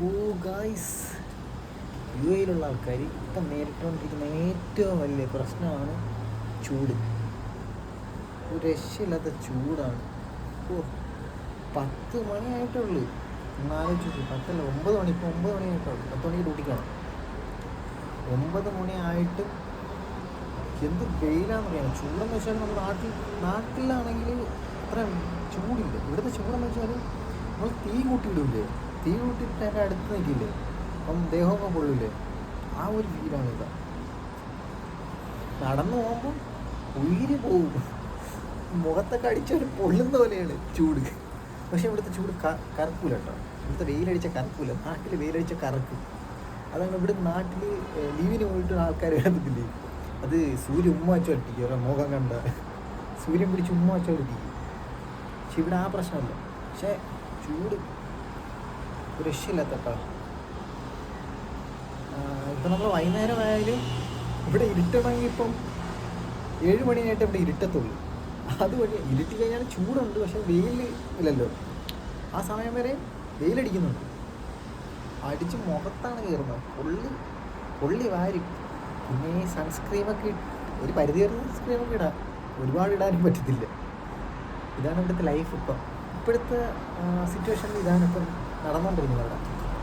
ഓ guys, U എയിലുള്ള ആൾക്കാർ ഇപ്പം നേരിട്ടുകൊണ്ടിരിക്കുന്ന ഏറ്റവും വലിയ പ്രശ്നമാണ് ചൂട്. ഒരു രക്ഷയില്ലാത്ത ചൂടാണ്. ഓ, 10 മണിയായിട്ടുള്ളൂ. എന്നാലോചിച്ചു, 10 9 മണി, ഇപ്പോൾ 9 മണിയായിട്ടുള്ളൂ. 10 മണിക്ക് ഡ്യൂട്ടിക്കാണ്. 9 മണിയായിട്ട് എന്ത് വെയിലാണെന്ന് പറയാം. ചൂടെന്ന് വെച്ചാൽ നമ്മുടെ നാട്ടിലാണെങ്കിൽ അത്ര ചൂടില്ല. ഇവിടുത്തെ ചൂടെന്ന് വെച്ചാൽ നമ്മൾ തീ കൂട്ടിയിടില്ലേ, തീ കൂട്ടിയിട്ട് അതിൻ്റെ അടുത്ത് നിൽക്കില്ലേ, അപ്പം ദേഹമൊക്കെ പൊള്ളില്ലേ, ആ ഒരു ഫീലാണ് ഇതാ. നടന്നു പോകുമ്പോൾ ഉയിര് പോകും, മുഖത്തൊക്കെ അടിച്ചൊരു പൊള്ളുന്ന പോലെയാണ് ചൂട്. പക്ഷേ ഇവിടുത്തെ ചൂട് കറക്കൂല കേട്ടോ. ഇവിടുത്തെ വെയിലടിച്ച കറക്കൂല. നാട്ടിൽ വെയിലടിച്ച കറക്കും. അതാണ് ഇവിടെ നാട്ടിൽ ലീവിന് പോയിട്ട് ആൾക്കാർ കണ്ടിട്ടില്ലേ, അത് സൂര്യൻ ഉമ്മ വെച്ച് ഒട്ടിക്കും. ഓരോ മുഖം കണ്ട സൂര്യൻ പിടിച്ച് ഉമ്മ വെച്ച് ഒട്ടിക്കും. പക്ഷെ ഇവിടെ ആ പ്രശ്നമല്ല. പക്ഷേ ചൂട് ഒരു രക്ഷയില്ലാത്തട്ടോ. ഇപ്പം നമ്മൾ വൈകുന്നേരമായാലും ഇവിടെ ഇരുട്ടണമെങ്കിൽ ഇപ്പം 7 മണിയായിട്ട് ഇവിടെ ഇരുട്ടത്തുള്ളൂ. അതുവഴി ഇരുട്ടി കഴിഞ്ഞാൽ ചൂടുണ്ട്, പക്ഷെ വെയിൽ ഇല്ലല്ലോ. ആ സമയം വരെ വെയിലടിക്കുന്നുണ്ട്. അടിച്ച് മുഖത്താണ് കയറുന്നത്. പൊള്ളി വാരി. പിന്നെ സൺസ്ക്രീമൊക്കെ ഒരു പരിധി വരെ സൺസ്ക്രീമൊക്കെ ഇടാം, ഒരുപാട് ഇടാനും പറ്റത്തില്ല. ഇതാണ് ഇവിടുത്തെ ലൈഫ്. ഇപ്പോഴത്തെ സിറ്റുവേഷനിൽ ഇതാണ് ഇപ്പം നടന്നുകൊണ്ടിരിക്കുന്നത്.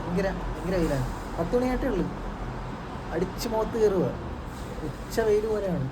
അവിടെ ഭയങ്കര വെയിലാണ്. 10 മണിയായിട്ടേ ഉള്ളൂ. അടിച്ച് മുഖത്ത് കയറുക. ഉച്ച വെയിൽ പോലെയാണ്.